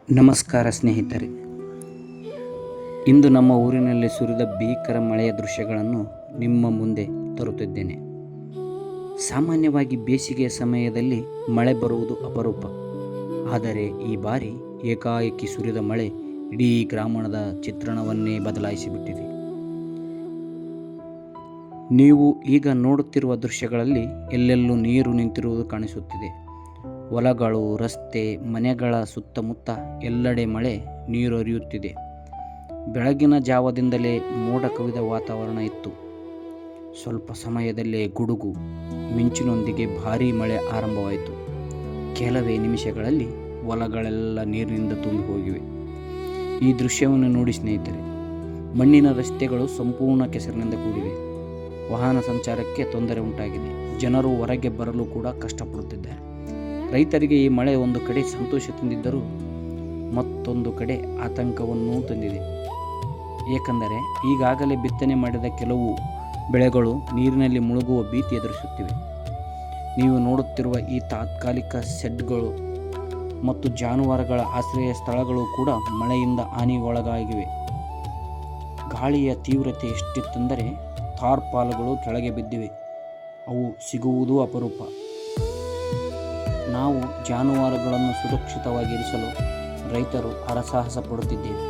ನಮಸ್ಕಾರ ಸ್ನೇಹಿತರೆ. ಇಂದು ನಮ್ಮ ಊರಿನಲ್ಲಿ ಸುರಿದ ಭೀಕರ ಮಳೆಯ ದೃಶ್ಯಗಳನ್ನು ನಿಮ್ಮ ಮುಂದೆ ತರುತ್ತಿದ್ದೇನೆ. ಸಾಮಾನ್ಯವಾಗಿ ಬೇಸಿಗೆಯ ಸಮಯದಲ್ಲಿ ಮಳೆ ಬರುವುದು ಅಪರೂಪ. ಆದರೆ ಈ ಬಾರಿ ಏಕಾಏಕಿ ಸುರಿದ ಮಳೆ ಇಡೀ ಗ್ರಾಮದ ಚಿತ್ರಣವನ್ನೇ ಬದಲಾಯಿಸಿಬಿಟ್ಟಿದೆ. ನೀವು ಈಗ ನೋಡುತ್ತಿರುವ ದೃಶ್ಯಗಳಲ್ಲಿ ಎಲ್ಲೆಲ್ಲೂ ನೀರು ನಿಂತಿರುವುದು ಕಾಣಿಸುತ್ತಿದೆ. ಹೊಲಗಳು, ರಸ್ತೆ, ಮನೆಗಳ ಸುತ್ತಮುತ್ತ ಎಲ್ಲೆಡೆ ಮಳೆ ನೀರು ಹರಿಯುತ್ತಿದೆ. ಬೆಳಗಿನ ಜಾವದಿಂದಲೇ ಮೋಡ ಕವಿದ ವಾತಾವರಣ ಇತ್ತು. ಸ್ವಲ್ಪ ಸಮಯದಲ್ಲೇ ಗುಡುಗು ಮಿಂಚಿನೊಂದಿಗೆ ಭಾರೀ ಮಳೆ ಆರಂಭವಾಯಿತು. ಕೆಲವೇ ನಿಮಿಷಗಳಲ್ಲಿ ಹೊಲಗಳೆಲ್ಲ ನೀರಿನಿಂದ ತುಂಬಿ ಹೋಗಿವೆ. ಈ ದೃಶ್ಯವನ್ನು ನೋಡಿ ಸ್ನೇಹಿತರೆ, ಮಣ್ಣಿನ ರಸ್ತೆಗಳು ಸಂಪೂರ್ಣ ಕೆಸರಿನಿಂದ ಕೂಡಿವೆ. ವಾಹನ ಸಂಚಾರಕ್ಕೆ ತೊಂದರೆ ಉಂಟಾಗಿದೆ. ಜನರು ಹೊರಗೆ ಬರಲು ಕೂಡ ಕಷ್ಟಪಡುತ್ತಿದ್ದಾರೆ. ರೈತರಿಗೆ ಈ ಮಳೆ ಒಂದು ಕಡೆ ಸಂತೋಷ ತಂದಿದ್ದರೂ ಮತ್ತೊಂದು ಕಡೆ ಆತಂಕವನ್ನೂ ತಂದಿದೆ. ಏಕೆಂದರೆ ಈಗಾಗಲೇ ಬಿತ್ತನೆ ಮಾಡಿದ ಕೆಲವು ಬೆಳೆಗಳು ನೀರಿನಲ್ಲಿ ಮುಳುಗುವ ಭೀತಿ ಎದುರಿಸುತ್ತಿವೆ. ನೀವು ನೋಡುತ್ತಿರುವ ಈ ತಾತ್ಕಾಲಿಕ ಶೆಡ್ಗಳು ಮತ್ತು ಜಾನುವಾರುಗಳ ಆಶ್ರಯ ಸ್ಥಳಗಳು ಕೂಡ ಮಳೆಯಿಂದ ಹಾನಿಗೊಳಗಾಗಿವೆ. ಗಾಳಿಯ ತೀವ್ರತೆ ಎಷ್ಟಿತ್ತೆಂದರೆ ತಾರ್ಪಾಲುಗಳು ಕೆಳಗೆ ಬಿದ್ದಿವೆ. ಅವು ಸಿಗುವುದೂ ಅಪರೂಪ. ನಾವು ಜಾನುವಾರುಗಳನ್ನು ಸುರಕ್ಷಿತವಾಗಿರಿಸಲು ರೈತರು ಹರಸಾಹಸ ಪಡುತ್ತಿದ್ದೇವೆ.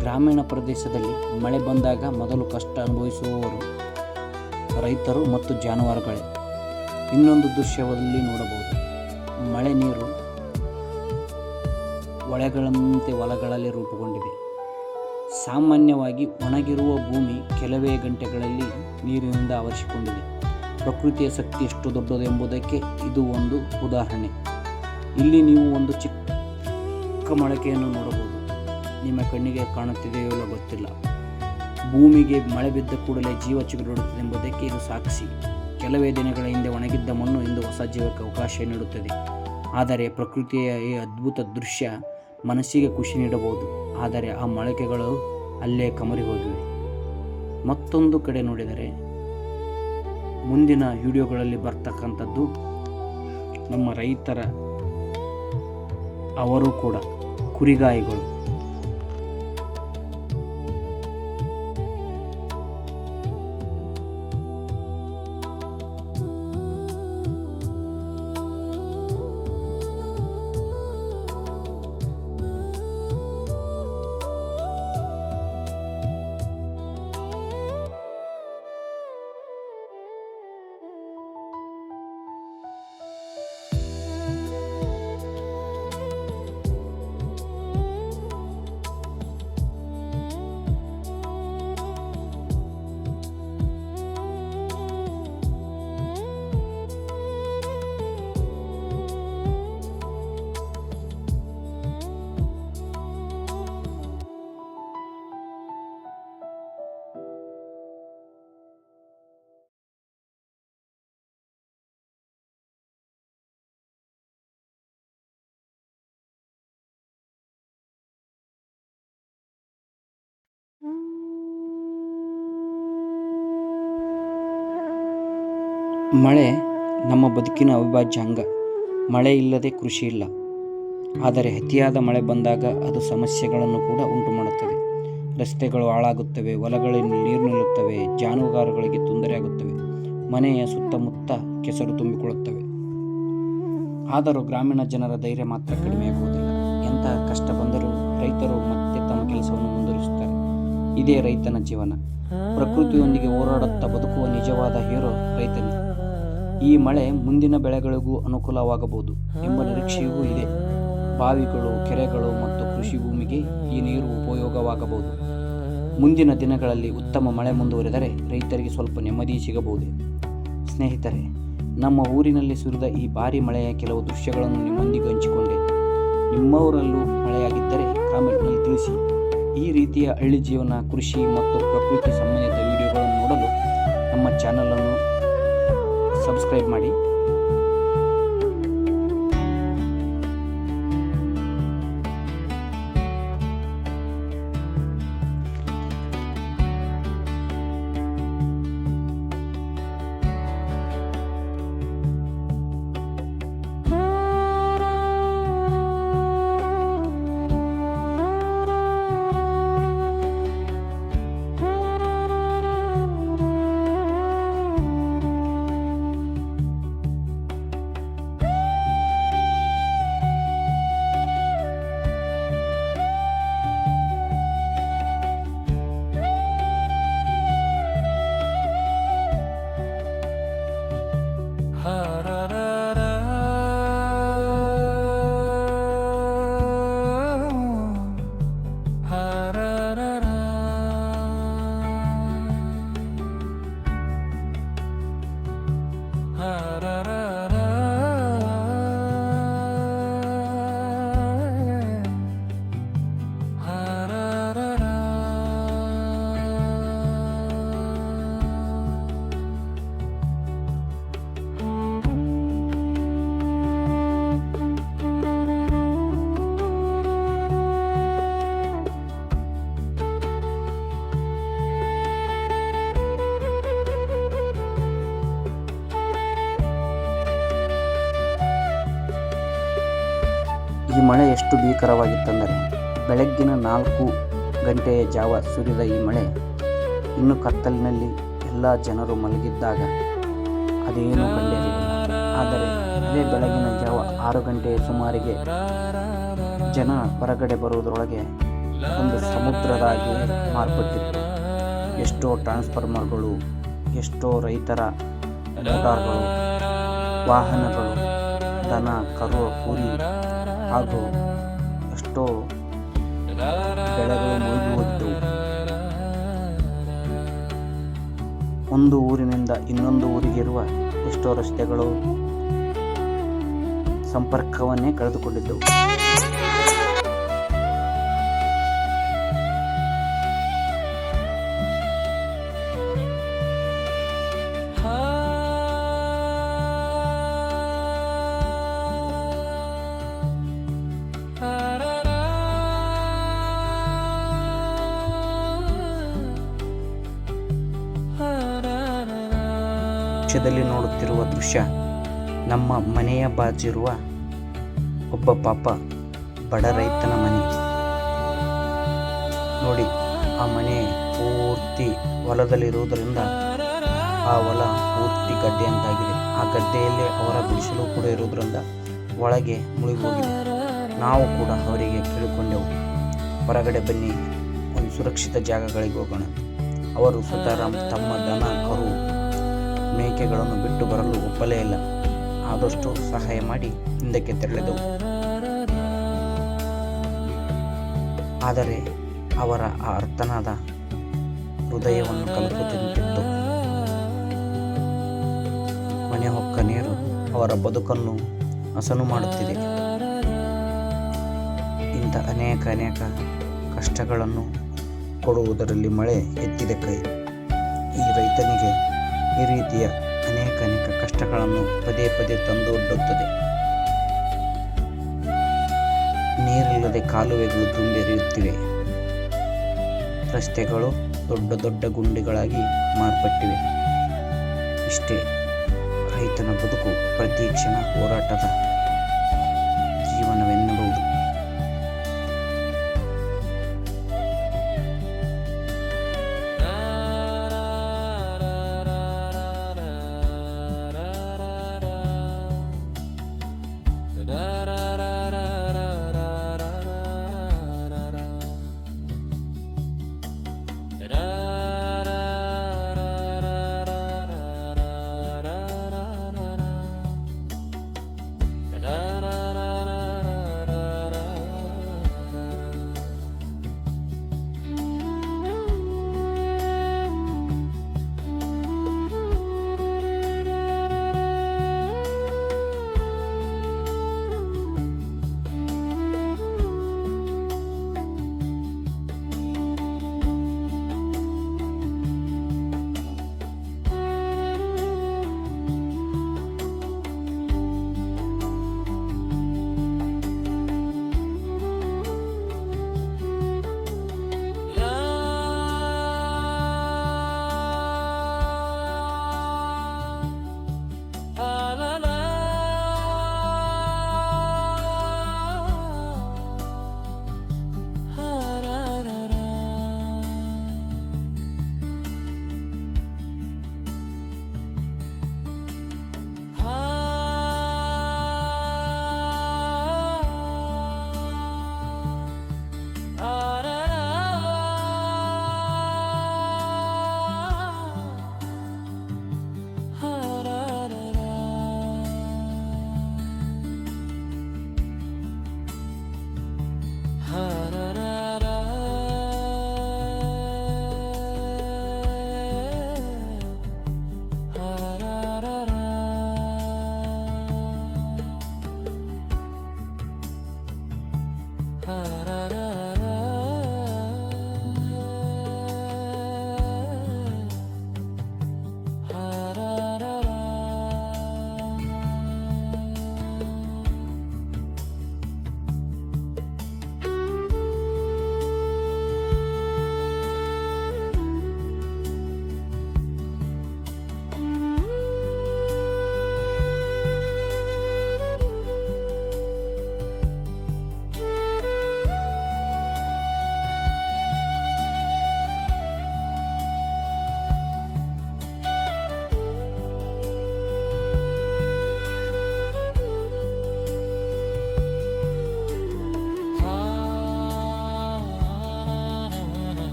ಗ್ರಾಮೀಣ ಪ್ರದೇಶದಲ್ಲಿ ಮಳೆ ಬಂದಾಗ ಮೊದಲು ಕಷ್ಟ ಅನುಭವಿಸುವವರು ರೈತರು ಮತ್ತು ಜಾನುವಾರುಗಳೇ. ಇನ್ನೊಂದು ದೃಶ್ಯದಲ್ಲಿ ನೋಡಬಹುದು, ಮಳೆ ನೀರು ಹೊಳೆಗಳಂತೆ ಹೊಲಗಳಲ್ಲಿ ರೂಪುಗೊಂಡಿವೆ. ಸಾಮಾನ್ಯವಾಗಿ ಒಣಗಿರುವ ಭೂಮಿ ಕೆಲವೇ ಗಂಟೆಗಳಲ್ಲಿ ನೀರಿನಿಂದ ಆವರಿಸಿಕೊಂಡಿದೆ. ಪ್ರಕೃತಿಯ ಶಕ್ತಿ ಎಷ್ಟು ದೊಡ್ಡದು ಎಂಬುದಕ್ಕೆ ಇದು ಒಂದು ಉದಾಹರಣೆ. ಇಲ್ಲಿ ನೀವು ಒಂದು ಚಿಕ್ಕ ಮೊಳಕೆಯನ್ನು ನೋಡಬಹುದು. ನಿಮ್ಮ ಕಣ್ಣಿಗೆ ಕಾಣುತ್ತಿದೆಯೋ ಇಲ್ಲ ಗೊತ್ತಿಲ್ಲ. ಭೂಮಿಗೆ ಮಳೆ ಬಿದ್ದ ಕೂಡಲೇ ಜೀವ ಚಿಗುರೊಡುತ್ತದೆ ಎಂಬುದಕ್ಕೆ ಇದು ಸಾಕ್ಷಿ. ಕೆಲವೇ ದಿನಗಳ ಹಿಂದೆ ಒಣಗಿದ್ದ ಮಣ್ಣು ಇಂದು ಹೊಸ ಜೀವಕ್ಕೆ ಅವಕಾಶ ನೀಡುತ್ತದೆ. ಆದರೆ ಪ್ರಕೃತಿಯ ಈ ಅದ್ಭುತ ದೃಶ್ಯ ಮನಸ್ಸಿಗೆ ಖುಷಿ ನೀಡಬಹುದು. ಆದರೆ ಆ ಮೊಳಕೆಗಳು ಅಲ್ಲೇ ಕಮರಿ ಹೋಗಿವೆ. ಮತ್ತೊಂದು ಕಡೆ ನೋಡಿದರೆ ಮುಂದಿನ ವಿಡಿಯೋಗಳಲ್ಲಿ ಬರ್ತಕ್ಕಂಥದ್ದು ನಮ್ಮ ರೈತರ, ಅವರು ಕೂಡ ಕುರಿಗಾಯಿಗಳು. ಮಳೆ ನಮ್ಮ ಬದುಕಿನ ಅವಿಭಾಜ್ಯ ಅಂಗ. ಮಳೆ ಇಲ್ಲದೆ ಕೃಷಿ ಇಲ್ಲ. ಆದರೆ ಅತಿಯಾದ ಮಳೆ ಬಂದಾಗ ಅದು ಸಮಸ್ಯೆಗಳನ್ನು ಕೂಡ ಉಂಟು ಮಾಡುತ್ತದೆ. ರಸ್ತೆಗಳು ಹಾಳಾಗುತ್ತವೆ, ಹೊಲಗಳಲ್ಲಿ ನೀರು ನಿಲ್ಲುತ್ತವೆ, ಜಾನುವಾರುಗಳಿಗೆ ತೊಂದರೆಯಾಗುತ್ತವೆ, ಮನೆಯ ಸುತ್ತಮುತ್ತ ಕೆಸರು ತುಂಬಿಕೊಳ್ಳುತ್ತವೆ. ಆದರೂ ಗ್ರಾಮೀಣ ಜನರ ಧೈರ್ಯ ಮಾತ್ರ ಕಡಿಮೆಯಾಗುವುದಿಲ್ಲ. ಎಂತಹ ಕಷ್ಟ ಬಂದರೂ ರೈತರು ಮತ್ತೆ ತಮ್ಮ ಕೆಲಸವನ್ನು ಮುಂದುವರಿಸುತ್ತಾರೆ. ಇದೇ ರೈತನ ಜೀವನ. ಪ್ರಕೃತಿಯೊಂದಿಗೆ ಹೋರಾಡುತ್ತಾ ಬದುಕುವ ನಿಜವಾದ ಹೀರೋ ರೈತನೇ. ಈ ಮಳೆ ಮುಂದಿನ ಬೆಳೆಗಳಿಗೂ ಅನುಕೂಲವಾಗಬಹುದು ಎಂಬ ನಿರೀಕ್ಷೆಯೂ ಇದೆ. ಬಾವಿಗಳು, ಕೆರೆಗಳು ಮತ್ತು ಕೃಷಿ ಭೂಮಿಗೆ ಈ ನೀರು ಉಪಯೋಗವಾಗಬಹುದು. ಮುಂದಿನ ದಿನಗಳಲ್ಲಿ ಉತ್ತಮ ಮಳೆ ಮುಂದುವರೆದರೆ ರೈತರಿಗೆ ಸ್ವಲ್ಪ ನೆಮ್ಮದಿ ಸಿಗಬಹುದು. ಸ್ನೇಹಿತರೆ, ನಮ್ಮ ಊರಿನಲ್ಲಿ ಸುರಿದ ಈ ಭಾರಿ ಮಳೆಯ ಕೆಲವು ದೃಶ್ಯಗಳನ್ನು ನಿಮ್ಮೊಂದಿಗೆ ಹಂಚಿಕೊಂಡೆ. ನಿಮ್ಮವರಲ್ಲೂ ಮಳೆಯಾಗಿದ್ದರೆ ಕಾಮೆಂಟ್ನಲ್ಲಿ ತಿಳಿಸಿ. ಈ ರೀತಿಯ ಹಳ್ಳಿ ಜೀವನ, ಕೃಷಿ ಮತ್ತು ಪ್ರಕೃತಿ ಸಂಬಂಧಿತ ವಿಡಿಯೋಗಳನ್ನು ನೋಡಲು ನಮ್ಮ ಚಾನಲನ್ನು ಸಬ್ಸ್ಕ್ರೈಬ್ ಮಾಡಿ. ಮಳೆ ಎಷ್ಟು ಭೀಕರವಾಗಿತ್ತೆಂದರೆ ಬೆಳಗ್ಗಿನ 4 ಗಂಟೆಯ ಜಾವ ಸುರಿದ ಈ ಮಳೆ ಇನ್ನು ಕತ್ತಲಿನಲ್ಲಿ ಎಲ್ಲ ಜನರು ಮಲಗಿದ್ದಾಗ ಅದೇನೂ ಕಂಡಿರಲಿಲ್ಲ. ಆದರೆ ಅದೇ ಬೆಳಗಿನ ಜಾವ 6 ಗಂಟೆಯ ಸುಮಾರಿಗೆ ಜನ ಹೊರಗಡೆ ಬರುವುದರೊಳಗೆ ಒಂದು ಸಮುದ್ರದಾಗಿ ಮಾರ್ಪಟ್ಟಿತ್ತು. ಎಷ್ಟೋ ಟ್ರಾನ್ಸ್ಫಾರ್ಮರ್ಗಳು, ಎಷ್ಟೋ ರೈತರ ಮೋಟಾರ್ಗಳು, ವಾಹನಗಳು, ದನ ಕರು ಕುರಿ ಹಾಗೂ ಎಷ್ಟೋ ಬೆಳೆಗಳು ಮುಳುಗಿ ಹೋಗಿದ್ದವು. ಒಂದು ಊರಿನಿಂದ ಇನ್ನೊಂದು ಊರಿಗಿರುವ ಎಷ್ಟೋ ರಸ್ತೆಗಳು ಸಂಪರ್ಕವನ್ನೇ ಕಳೆದುಕೊಂಡಿದ್ದವು. ದೃಶ್ಯದಲ್ಲಿ ನೋಡುತ್ತಿರುವ ದೃಶ್ಯ ನಮ್ಮ ಮನೆಯ ಬಾಜಿರುವ ಒಬ್ಬ ಪಾಪ ಬಡ ರೈತನ ಮನೆ ನೋಡಿ. ಆ ಮನೆ ಪೂರ್ತಿ ಹೊಲದಲ್ಲಿರುವುದರಿಂದ ಆ ಹೊಲ ಪೂರ್ತಿ ಗದ್ದೆ ಅಂತಾಗಿದೆ. ಆ ಗದ್ದೆಯಲ್ಲಿ ಅವರ ಗುಡಿಸಲು ಕೂಡ ಇರುವುದರಿಂದ ಒಳಗೆ ಮುಳುಗಿ ಹೋಗಿದೆ. ನಾವು ಕೂಡ ಅವರಿಗೆ ಕೇಳಿಕೊಂಡೆವು, ಹೊರಗಡೆ ಬನ್ನಿ, ಒಂದು ಸುರಕ್ಷಿತ ಜಾಗಗಳಿಗೆ ಹೋಗೋಣ. ಅವರು ಸುತಾರಾಮ್ ತಮ್ಮ ದನ ಕರು ಮೇಕೆಗಳನ್ನು ಬಿಟ್ಟು ಬರಲು ಒಪ್ಪಲೇ ಇಲ್ಲ. ಆದಷ್ಟು ಸಹಾಯ ಮಾಡಿ ಹಿಂದಕ್ಕೆ ತೆರಳಿದವು. ಆದರೆ ಅವರ ಆ ಅರ್ಥನಾದ ಹೃದಯವನ್ನು ಕಲಕುತ್ತಿತ್ತು. ಮನೆ ಹೊಕ್ಕ ನೀರು ಅವರ ಬದುಕನ್ನು ಹಸನು ಮಾಡುತ್ತಿದೆ. ಇಂಥ ಅನೇಕ ಕಷ್ಟಗಳನ್ನು ಕೊಡುವುದರಲ್ಲಿ ಮಳೆ ಎತ್ತಿದ ಕೈ. ಈ ರೈತನಿಗೆ ಈ ರೀತಿಯ ಅನೇಕ ಕಷ್ಟಗಳನ್ನು ಪದೇ ತಂದೊಡ್ಡುತ್ತದೆ. ನೀರಿಲ್ಲದೆ ಕಾಲುವೆಗಳು ತುಂಬಿ ಹರಿಯುತ್ತಿವೆ. ರಸ್ತೆಗಳು ದೊಡ್ಡ ಗುಂಡಿಗಳಾಗಿ ಮಾರ್ಪಟ್ಟಿವೆ. ಇಷ್ಟೇ ರೈತನ ಬದುಕು ಪ್ರತಿ ಕ್ಷಣ ಹೋರಾಟದ ಜೀವನವೆನ್ನಬಹುದು. Da da da.